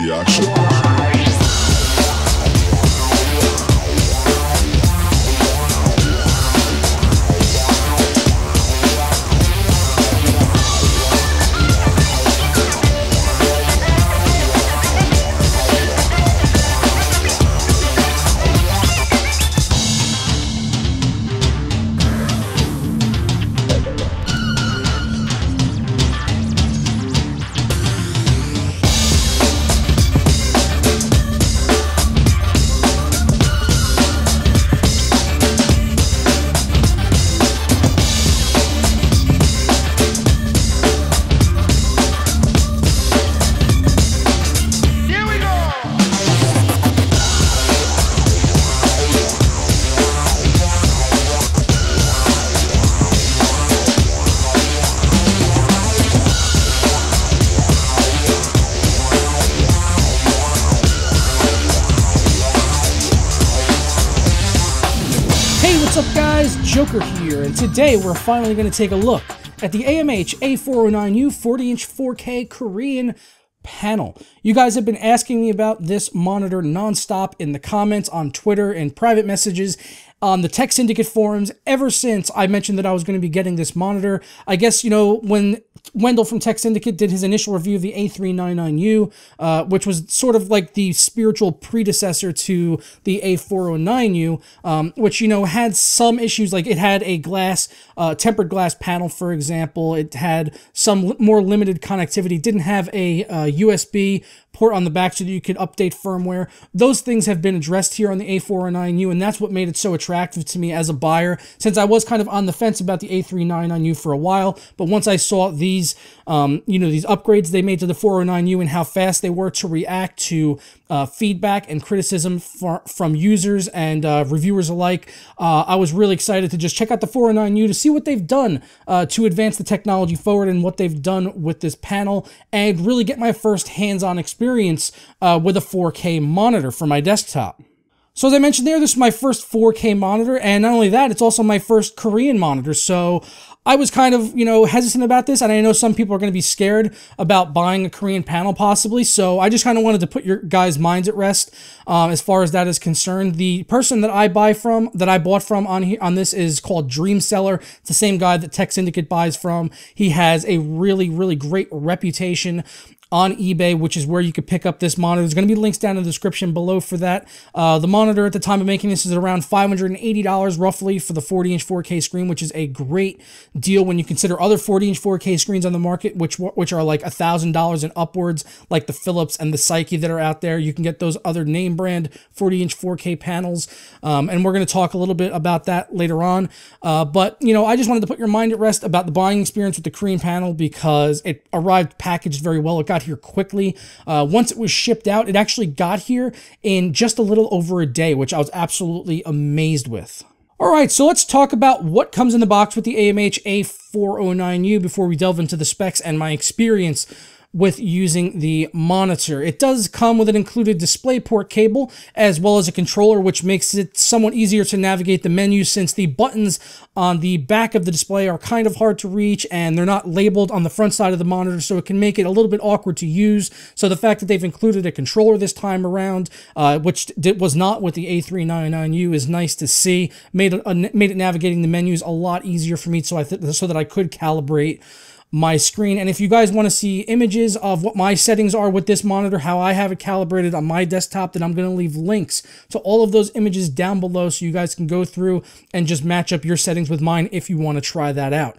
reaction. What's up guys, Joker here, and today we're finally going to take a look at the AMH A409U 40-inch 4K Korean panel. You guys have been asking me about this monitor non-stop in the comments on Twitter and private messages on the Tek Syndicate forums ever since I mentioned that I was going to be getting this monitor. I guess, you know, when Wendell from Tek Syndicate did his initial review of the A399U, which was sort of like the spiritual predecessor to the A409U, which, you know, had some issues. Like it had a glass, tempered glass panel, for example. It had some more limited connectivity, didn't have a USB port on the back so that you could update firmware. Those things have been addressed here on the A409U, and that's what made it so attractive to me as a buyer, since I was kind of on the fence about the A399U for a while. But once I saw these, you know, these upgrades they made to the 409U and how fast they were to react to feedback and criticism from users and reviewers alike, I was really excited to just check out the 409U to see what they've done to advance the technology forward and what they've done with this panel, and really get my first hands-on experience with a 4K monitor for my desktop. So as I mentioned there, this is my first 4K monitor, and not only that, it's also my first Korean monitor, so I was kind of, you know, hesitant about this, and I know some people are going to be scared about buying a Korean panel possibly, so I just kind of wanted to put your guys' minds at rest as far as that is concerned. The person that I bought from on this is called Dream Seller. It's the same guy that Tek Syndicate buys from. He has a really, really great reputation on eBay, which is where you could pick up this monitor. There's going to be links down in the description below for that. The monitor at the time of making this is around $580 roughly for the 40-inch 4K screen, which is a great deal when you consider other 40-inch 4K screens on the market, which are like $1,000 and upwards, like the Philips and the Psyche that are out there. You can get those other name brand 40-inch 4K panels, and we're going to talk a little bit about that later on. But, you know, I just wanted to put your mind at rest about the buying experience with the Korean panel because it arrived packaged very well. It got here quickly. Once it was shipped out, it actually got here in just a little over a day, which I was absolutely amazed with. All right, so let's talk about what comes in the box with the AMH A409U before we delve into the specs and my experience with using the monitor. It does come with an included DisplayPort cable as well as a controller, which makes it somewhat easier to navigate the menu since the buttons on the back of the display are kind of hard to reach and they're not labeled on the front side of the monitor, so it can make it a little bit awkward to use. So the fact that they've included a controller this time around, which was not with the A399U, is nice to see. Made it navigating the menus a lot easier for me, so that I could calibrate my screen. And if you guys want to see images of what my settings are with this monitor, how I have it calibrated on my desktop, then I'm going to leave links to all of those images down below so you guys can go through and just match up your settings with mine if you want to try that out.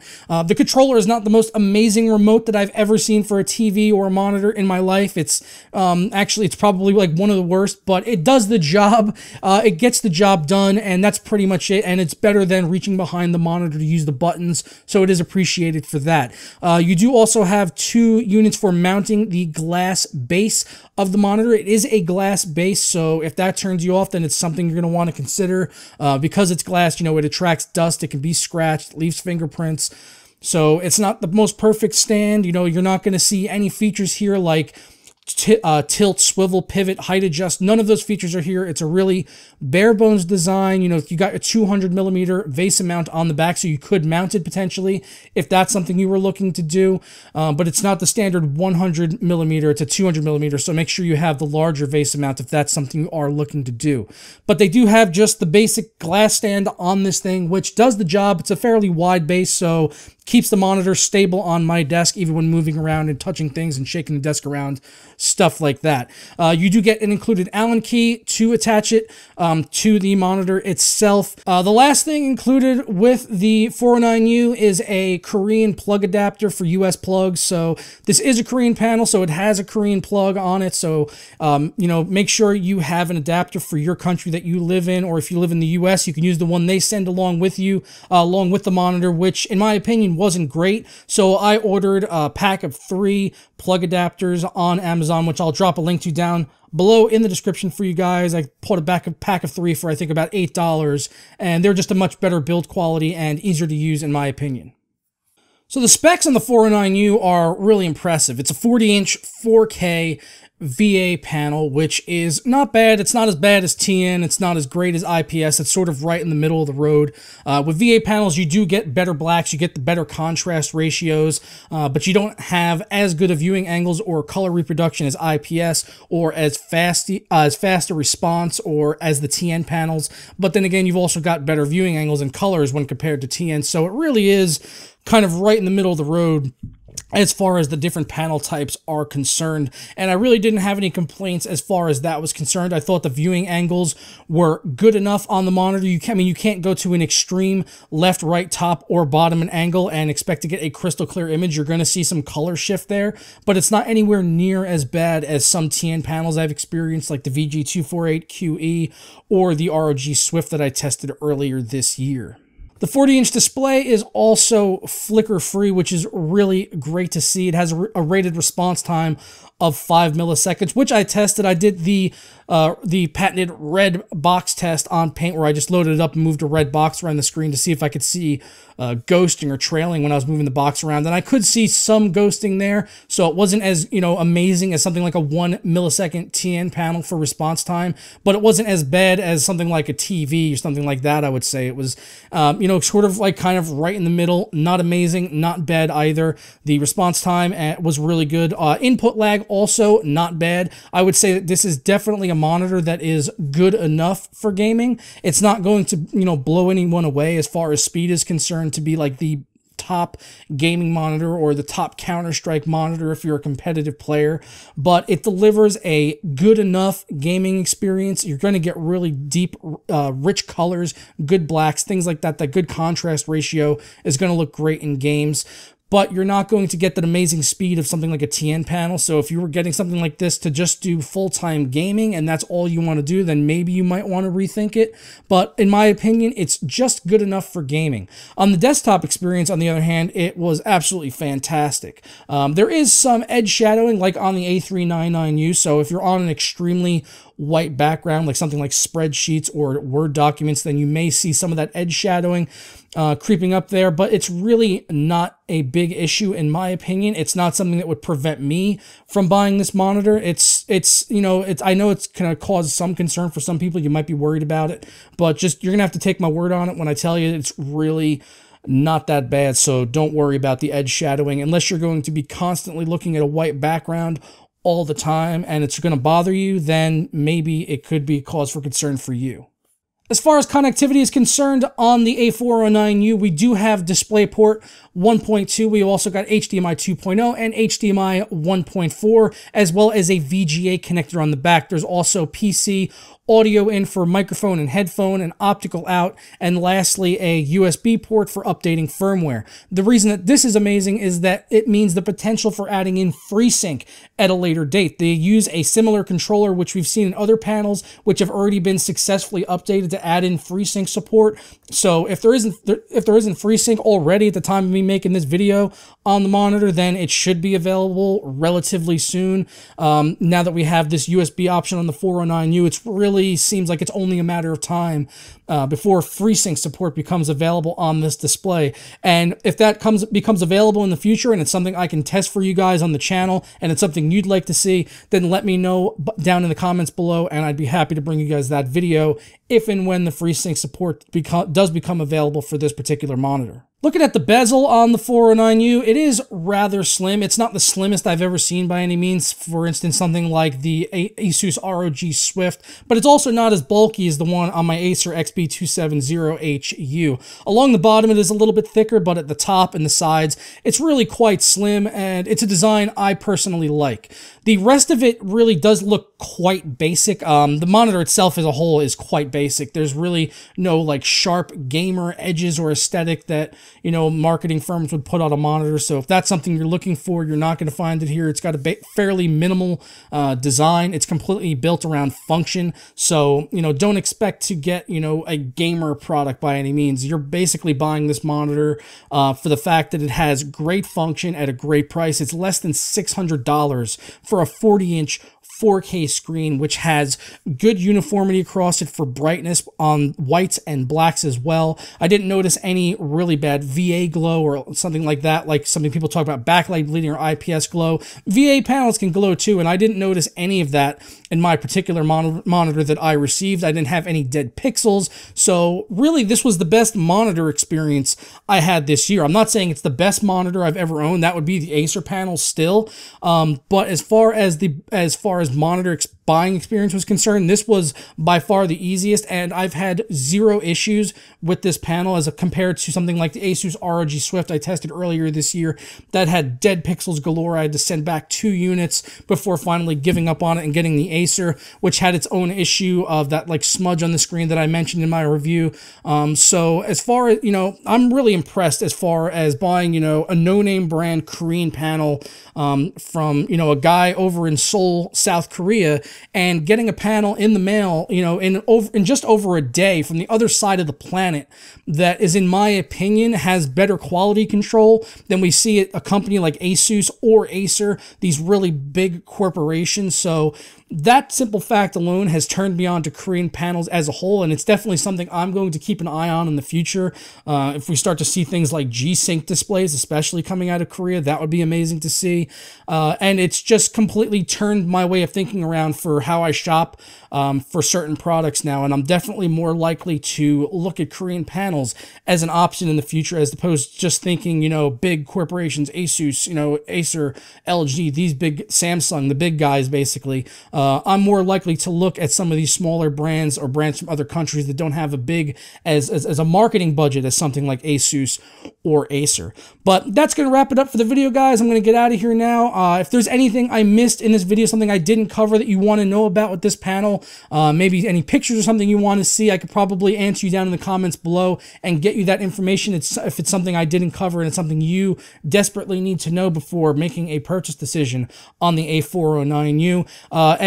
The controller is not the most amazing remote that I've ever seen for a TV or a monitor in my life. It's actually, it's probably like one of the worst, but it does the job. It gets the job done, and that's pretty much it. And it's better than reaching behind the monitor to use the buttons, so it is appreciated for that. You do also have 2 units for mounting the glass base of the monitor. It is a glass base, so if that turns you off, then it's something you're going to want to consider. Because it's glass, you know, it attracts dust, it can be scratched, leaves fingerprints. So it's not the most perfect stand. You know, you're not going to see any features here like tilt, swivel, pivot, height adjust. None of those features are here. It's a really bare bones design. You know, you got a 200mm VESA mount on the back, so you could mount it potentially if that's something you were looking to do. But it's not the standard 100mm, it's a 200mm, so make sure you have the larger VESA mount if that's something you are looking to do. But they do have just the basic glass stand on this thing, which does the job. It's a fairly wide base, so keeps the monitor stable on my desk even when moving around and touching things and shaking the desk around, stuff like that. You do get an included Allen key to attach it to the monitor itself. The last thing included with the 409U is a Korean plug adapter for US plugs. So this is a Korean panel, so it has a Korean plug on it. So, you know, make sure you have an adapter for your country that you live in, or if you live in the US, you can use the one they send along with you, along with the monitor, which in my opinion wasn't great. So I ordered a pack of 3 plug adapters on Amazon, which I'll drop a link to down below in the description for you guys. I bought a pack of 3 for I think about $8, and they're just a much better build quality and easier to use in my opinion. So the specs on the 409U are really impressive. It's a 40-inch 4K VA panel, which is not bad. It's not as bad as TN. It's not as great as IPS. It's sort of right in the middle of the road. With VA panels, you do get better blacks. You get the better contrast ratios, but you don't have as good of viewing angles or color reproduction as IPS, or as fast a response, or as the TN panels. But then again, you've also got better viewing angles and colors when compared to TN. So it really is kind of right in the middle of the road as far as the different panel types are concerned. And I really didn't have any complaints as far as that was concerned. I thought the viewing angles were good enough on the monitor. You can't go to an extreme left, right, top, or bottom angle and expect to get a crystal clear image. You're going to see some color shift there, but it's not anywhere near as bad as some TN panels I've experienced, like the VG248QE or the ROG Swift that I tested earlier this year. The 40-inch display is also flicker-free, which is really great to see. It has a rated response time of 5 milliseconds, which I tested. I did the patented red box test on Paint, where I just loaded it up and moved a red box around the screen to see if I could see ghosting or trailing when I was moving the box around. And I could see some ghosting there, so it wasn't as, you know, amazing as something like a 1 millisecond TN panel for response time, but it wasn't as bad as something like a TV or something like that, I would say. It was, you know, sort of like kind of right in the middle, not amazing, not bad either. The response time was really good. Input lag also not bad. I would say that this is definitely a monitor that is good enough for gaming. It's not going to, you know, blow anyone away as far as speed is concerned to be like the top gaming monitor or the top Counter-Strike monitor if you're a competitive player, but it delivers a good enough gaming experience. You're going to get really deep, rich colors, good blacks, things like that. That good contrast ratio is going to look great in games, but you're not going to get that amazing speed of something like a TN panel. So if you were getting something like this to just do full-time gaming and that's all you want to do, then maybe you might want to rethink it. But in my opinion, it's just good enough for gaming. On the desktop experience, on the other hand, it was absolutely fantastic. There is some edge shadowing like on the A409U. So if you're on an extremely white background, like something like spreadsheets or Word documents, then you may see some of that edge shadowing creeping up there, but it's really not a big issue in my opinion. It's not something that would prevent me from buying this monitor. I know it's going to cause some concern for some people. You might be worried about it, but just, you're going to have to take my word on it when I tell you it's really not that bad. So don't worry about the edge shadowing unless you're going to be constantly looking at a white background all the time and it's going to bother you, then maybe it could be a cause for concern for you. As far as connectivity is concerned, on the A409U, we do have DisplayPort 1.2. We also got HDMI 2.0 and HDMI 1.4, as well as a VGA connector on the back. There's also PC audio in for microphone and headphone, and optical out, and lastly, a USB port for updating firmware. The reason that this is amazing is that it means the potential for adding in FreeSync at a later date. They use a similar controller, which we've seen in other panels, which have already been successfully updated to add in FreeSync support. So if there isn't FreeSync already at the time of me making this video on the monitor, then it should be available relatively soon. Now that we have this USB option on the 409U, it's really seems like it's only a matter of time before FreeSync support becomes available on this display. And if that becomes available in the future and it's something I can test for you guys on the channel and it's something you'd like to see, then let me know down in the comments below, and I'd be happy to bring you guys that video if and when the FreeSync support does become available for this particular monitor. Looking at the bezel on the 409U, it is rather slim. It's not the slimmest I've ever seen by any means. For instance, something like the Asus ROG Swift, but it's also not as bulky as the one on my Acer XB270HU. Along the bottom, it is a little bit thicker, but at the top and the sides, it's really quite slim, and it's a design I personally like. The rest of it really does look quite basic. The monitor itself as a whole is quite basic. There's really no like sharp gamer edges or aesthetic that, you know, marketing firms would put on a monitor. So if that's something you're looking for, you're not going to find it here. It's got a fairly minimal design. It's completely built around function. So, you know, don't expect to get, you know, a gamer product by any means. You're basically buying this monitor for the fact that it has great function at a great price. It's less than $600 for a 40-inch 4K screen, which has good uniformity across it for brightness on whites and blacks as well. I didn't notice any really bad VA glow or something like that, like something people talk about backlight bleeding or IPS glow. VA panels can glow too, and I didn't notice any of that in my particular monitor that I received. I didn't have any dead pixels, so really this was the best monitor experience I had this year. I'm not saying it's the best monitor I've ever owned. That would be the Acer panel still, but as far as monitor buying experience was concerned, this was by far the easiest, and I've had zero issues with this panel as compared to something like the Asus ROG Swift I tested earlier this year that had dead pixels galore. I had to send back 2 units before finally giving up on it and getting the Acer, which had its own issue of that like smudge on the screen that I mentioned in my review. So as far as, you know, I'm really impressed as far as buying, you know, a no-name brand Korean panel from, you know, a guy over in Seoul, South Korea, and getting a panel in the mail, you know, in just over a day from the other side of the planet that is, in my opinion, has better quality control than we see at a company like Asus or Acer, these really big corporations. So that simple fact alone has turned me on to Korean panels as a whole, and it's definitely something I'm going to keep an eye on in the future. If we start to see things like G-Sync displays, especially coming out of Korea, that would be amazing to see. And it's just completely turned my way of thinking around for how I shop for certain products now, and I'm definitely more likely to look at Korean panels as an option in the future, as opposed to just thinking, you know, big corporations, Asus, you know, Acer, LG, these big, Samsung, the big guys basically. I'm more likely to look at some of these smaller brands or brands from other countries that don't have a big as a marketing budget as something like Asus or Acer. But that's going to wrap it up for the video, guys. I'm going to get out of here now. If there's anything I missed in this video, something I didn't cover that you want to know about with this panel, maybe any pictures or something you want to see, I could probably answer you down in the comments below and get you that information if it's something I didn't cover and it's something you desperately need to know before making a purchase decision on the A409U.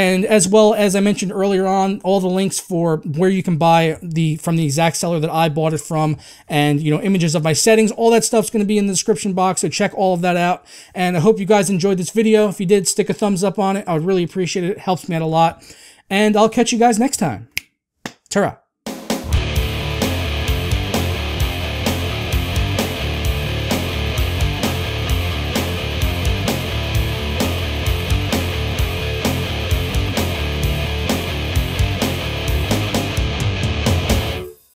And as well as I mentioned earlier on, all the links for where you can buy from the exact seller that I bought it from, and, you know, images of my settings, all that stuff's going to be in the description box, so check all of that out. And I hope you guys enjoyed this video. If you did, stick a thumbs up on it. I would really appreciate it. It helps me out a lot. And I'll catch you guys next time. Ta-ra.